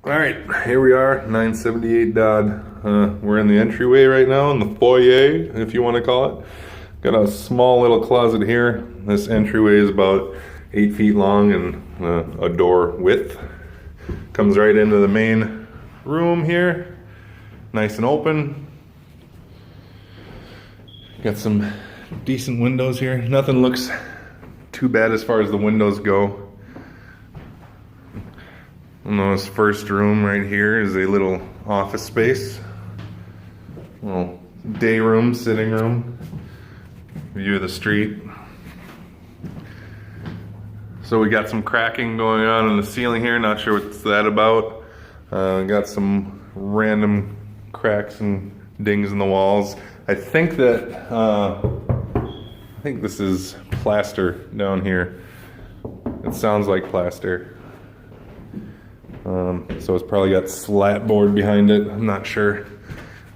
Alright, here we are, 978 Dodd. We're in the entryway right now, in the foyer, if you want to call it. Got a small little closet here. This entryway is about 8 feet long and a door width. Comes right into the main room here. Nice and open. Got some decent windows here. Nothing looks too bad as far as the windows go. And this first room right here is a little office space. Little day room, sitting room. View of the street. So we got some cracking going on in the ceiling here. Not sure what's that about. Got some random cracks and dings in the walls. I think this is plaster down here. It sounds like plaster. So it's probably got slat board behind it. I'm not sure.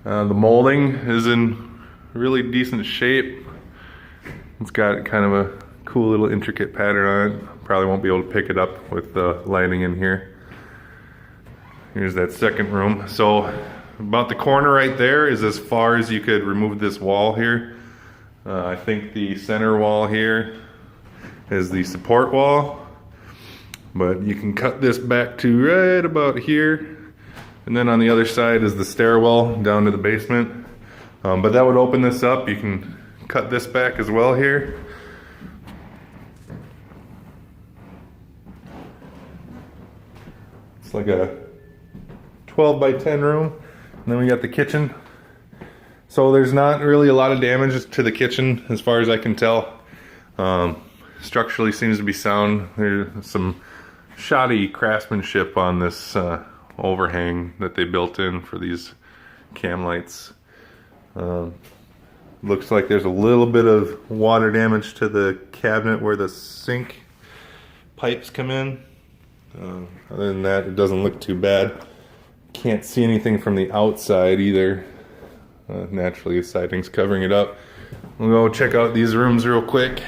The molding is in really decent shape. It's got kind of a cool little intricate pattern on it. Probably won't be able to pick it up with the lighting in here. Here's that second room. So about the corner right there is as far as you could remove this wall here. I think the center wall here is the support wall. But you can cut this back to right about here. And then on the other side is the stairwell down to the basement. But that would open this up. You can cut this back as well here. It's like a 12 by 10 room. And then we got the kitchen. So there's not really a lot of damage to the kitchen as far as I can tell. Structurally seems to be sound. There's some shoddy craftsmanship on this overhang that they built in for these cam lights. Looks like there's a little bit of water damage to the cabinet where the sink pipes come in. Other than that, it doesn't look too bad. Can't see anything from the outside either. Naturally, the siding's covering it up. We'll go check out these rooms real quick.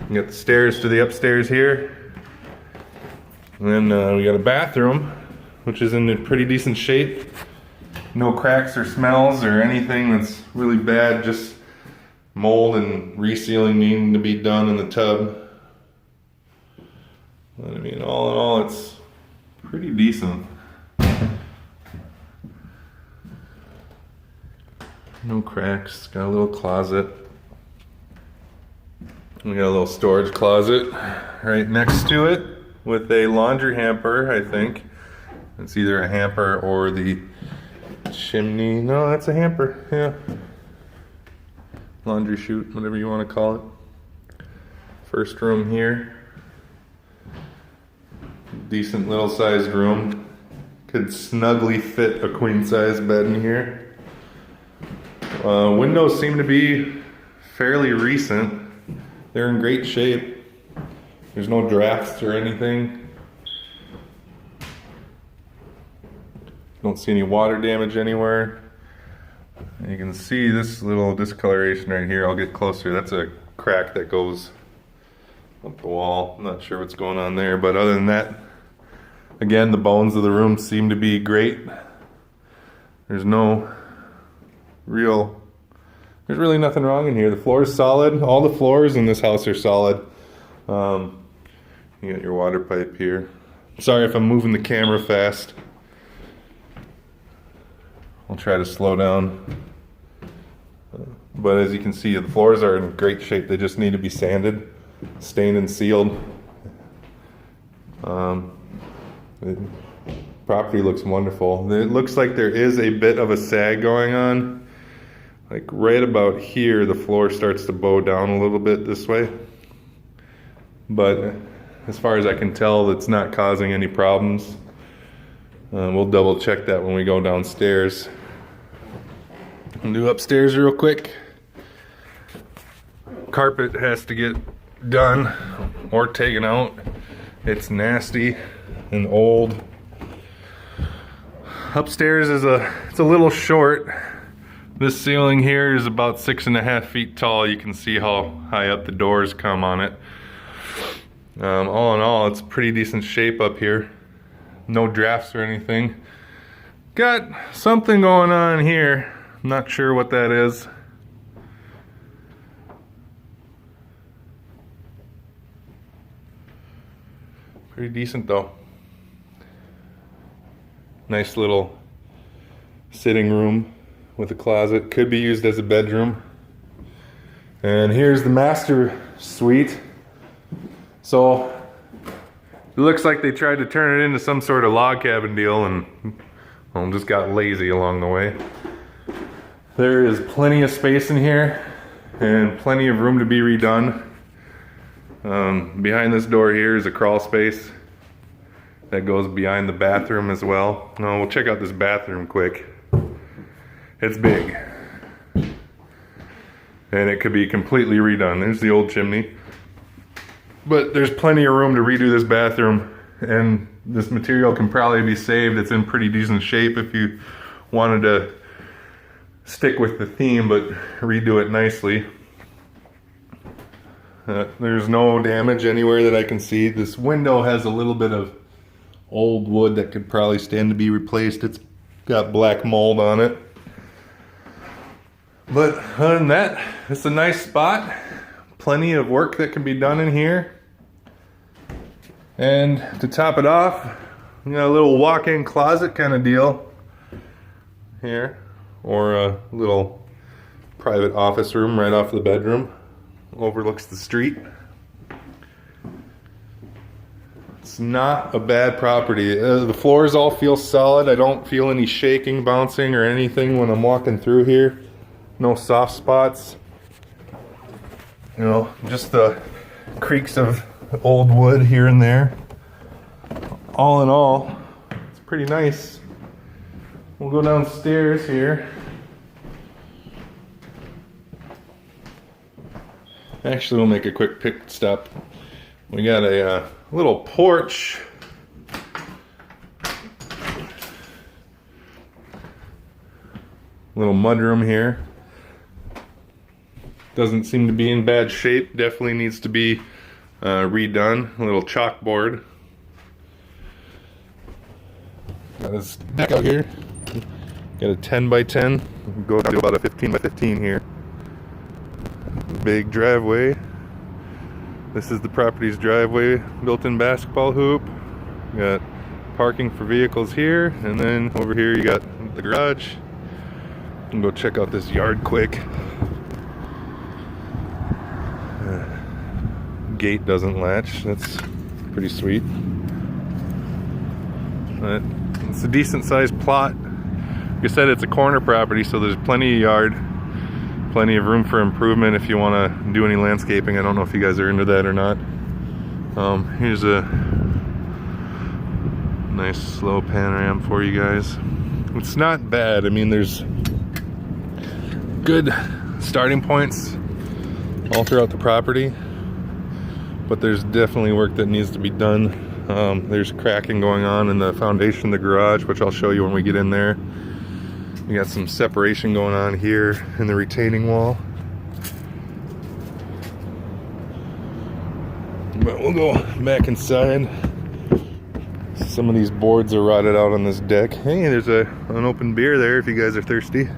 We got the stairs to the upstairs here. And then we got a bathroom, which is in pretty decent shape. No cracks or smells or anything that's really bad, just mold and resealing needing to be done in the tub. But I mean, all in all, it's pretty decent. No cracks, got a little closet. We got a little storage closet right next to it with a laundry hamper, I think. It's either a hamper or the chimney. No, that's a hamper, yeah. Laundry chute, whatever you want to call it. First room here. Decent little sized room. Could snugly fit a queen size bed in here. Windows seem to be fairly recent. They're in great shape. There's no drafts or anything. Don't see any water damage anywhere. And you can see this little discoloration right here. I'll get closer. That's a crack that goes up the wall. I'm not sure what's going on there, but other than that, again, the bones of the room seem to be great. There's really nothing wrong in here. The floor is solid. All the floors in this house are solid. You got your water pipe here. Sorry if I'm moving the camera fast. I'll try to slow down. But as you can see, the floors are in great shape. They just need to be sanded, stained and sealed. The property looks wonderful. It looks like there is a bit of a sag going on. Like right about here, the floor starts to bow down a little bit this way. But as far as I can tell, it's not causing any problems. We'll double check that when we go downstairs. I'll do upstairs real quick. Carpet has to get done or taken out. It's nasty and old. Upstairs it's a little short. This ceiling here is about 6.5 feet tall. You can see how high up the doors come on it. All in all, it's pretty decent shape up here. no drafts or anything. Got something going on here. I'm not sure what that is. Pretty decent though. Nice little sitting room with a closet. Could be used as a bedroom. And here's the master suite. So it looks like they tried to turn it into some sort of log cabin deal and well, just got lazy along the way. There is plenty of space in here and plenty of room to be redone. Behind this door here is a crawl space that goes behind the bathroom as well. Now we'll check out this bathroom quick. It's big. And it could be completely redone. There's the old chimney. But there's plenty of room to redo this bathroom, and this material can probably be saved. It's in pretty decent shape if you wanted to stick with the theme but redo it nicely. There's no damage anywhere that I can see. This window has a little bit of old wood that could probably stand to be replaced. It's got black mold on it. But other than that, it's a nice spot. Plenty of work that can be done in here. And to top it off, you got a little walk-in closet kind of deal here, or a little private office room right off the bedroom. Overlooks the street. It's not a bad property. The floors all feel solid. I don't feel any shaking, bouncing, or anything when I'm walking through here. No soft spots. You know, just the creaks of old wood here and there. All in all, it's pretty nice. We'll go downstairs here. Actually, we'll make a quick pit stop. We got a little porch. Little mudroom here. Doesn't seem to be in bad shape. Definitely needs to be redone. A little chalkboard. Got this deck out here. Got a 10 by 10. Go down to about a 15 by 15 here. Big driveway. This is the property's driveway. Built-in basketball hoop. Got parking for vehicles here, and then over here you got the garage. You can go check out this yard quick. Gate doesn't latch. That's pretty sweet. But it's a decent sized plot. Like I said, it's a corner property, so there's plenty of yard, plenty of room for improvement if you want to do any landscaping. I don't know if you guys are into that or not. Here's a nice slow panorama for you guys. It's not bad. I mean, there's good starting points all throughout the property, but there's definitely work that needs to be done. There's cracking going on in the foundation of the garage, which I'll show you when we get in there. We got some separation going on here in the retaining wall. But we'll go back inside. Some of these boards are rotted out on this deck. Hey, there's an open beer there if you guys are thirsty.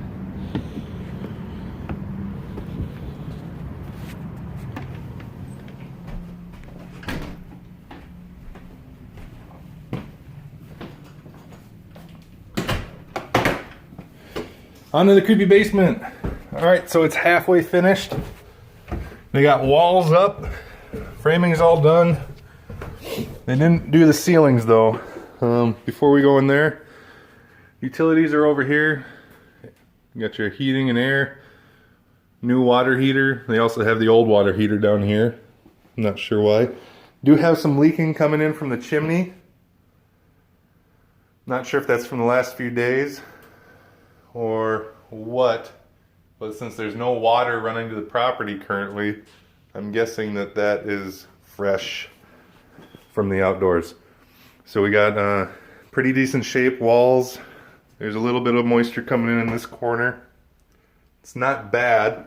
On to the creepy basement. Alright, so it's halfway finished. They got walls up. Framing's all done. They didn't do the ceilings though. Before we go in there, utilities are over here. You got your heating and air. New water heater. They also have the old water heater down here. I'm not sure why. Do have some leaking coming in from the chimney. Not sure if that's from the last few days or what, but since there's no water running to the property currently, I'm guessing that that is fresh from the outdoors. So we got pretty decent shape walls. There's a little bit of moisture coming in this corner. It's not bad.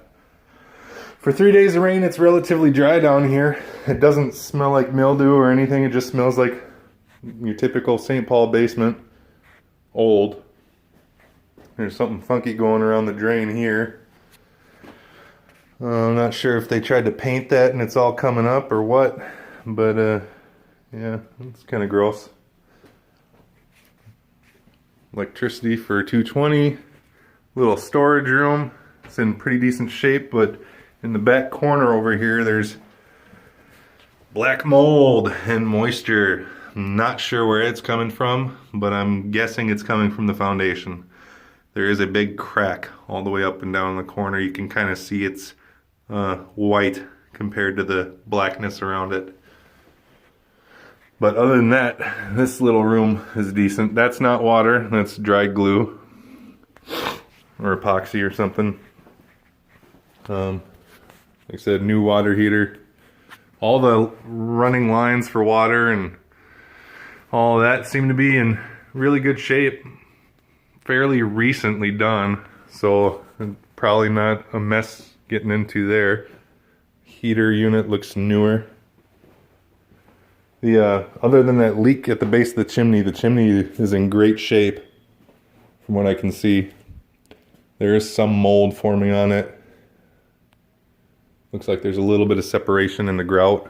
For 3 days of rain, it's relatively dry down here. It doesn't smell like mildew or anything. It just smells like your typical St. Paul basement, old. There's something funky going around the drain here. I'm not sure if they tried to paint that and it's all coming up or what, but yeah, it's kind of gross. Electricity for 220. Little storage room. It's in pretty decent shape, but in the back corner over here there's black mold and moisture. I'm not sure where it's coming from, but I'm guessing it's coming from the foundation. There is a big crack all the way up and down the corner. You can kind of see it's white compared to the blackness around it. But other than that, this little room is decent. That's not water, that's dry glue or epoxy or something. Like I said, new water heater. All the running lines for water and all that seem to be in really good shape. Fairly recently done, so probably not a mess getting into there. Heater unit looks newer. The other than that leak at the base of the chimney is in great shape from what I can see. There is some mold forming on it. Looks like there's a little bit of separation in the grout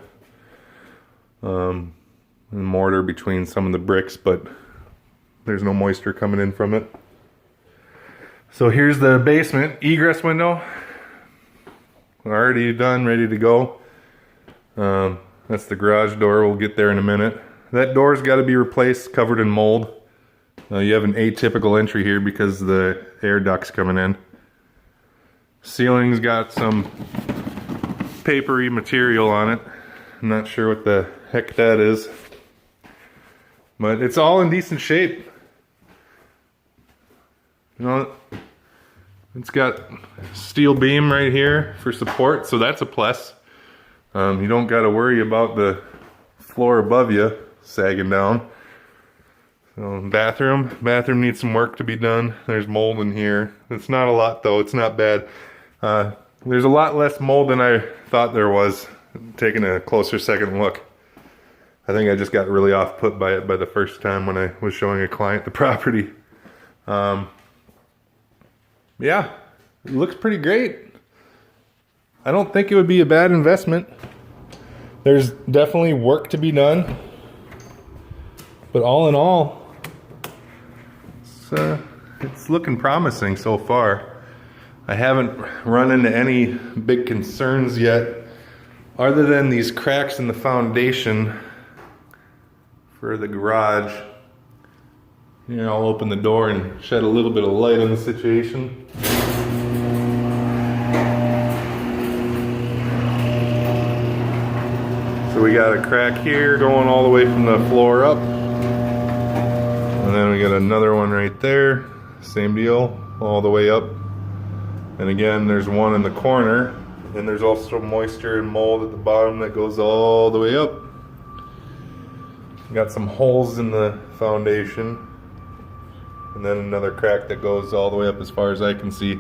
and mortar between some of the bricks, but there's no moisture coming in from it. So here's the basement egress window. Already done, ready to go. That's the garage door. We'll get there in a minute. That door's got to be replaced, covered in mold. You have an atypical entry here because the air duct's coming in. Ceiling's got some papery material on it. I'm not sure what the heck that is, but it's all in decent shape. You know, it's got steel beam right here for support, so that's a plus. You don't got to worry about the floor above you sagging down. So bathroom needs some work to be done. There's mold in here. It's not a lot though, it's not bad. There's a lot less mold than I thought there was, taking a closer second look. I think I just got really off put by it by the first time when I was showing a client the property. Yeah, it looks pretty great. I don't think it would be a bad investment. There's definitely work to be done, but all in all, it's looking promising so far. I haven't run into any big concerns yet, other than these cracks in the foundation for the garage. Here, I'll open the door and shed a little bit of light on the situation. So we got a crack here going all the way from the floor up. And then we got another one right there. Same deal, all the way up. And again, there's one in the corner. And there's also moisture and mold at the bottom that goes all the way up. Got some holes in the foundation. And then another crack that goes all the way up as far as I can see.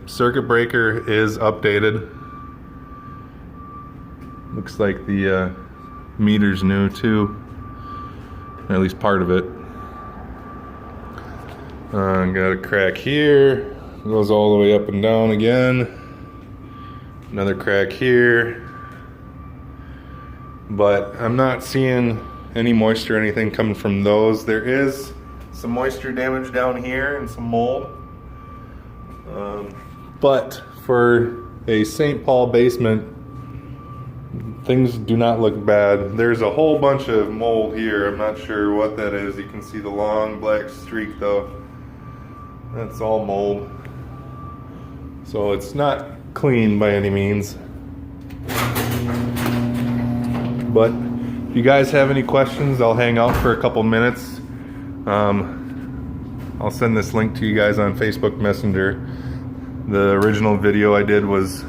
Circuit breaker is updated. Looks like the meter's new too. Or at least part of it. Got a crack here. Goes all the way up and down again. Another crack here. But I'm not seeing any moisture or anything coming from those. There is some moisture damage down here and some mold. But for a St. Paul basement, things do not look bad. There's a whole bunch of mold here. I'm not sure what that is. You can see the long black streak though. That's all mold. So it's not clean by any means. But if you guys have any questions, I'll hang out for a couple minutes. I'll send this link to you guys on Facebook Messenger. The original video I did was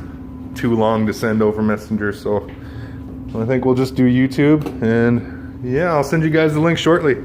too long to send over Messenger, so I think we'll just do YouTube, and yeah, I'll send you guys the link shortly.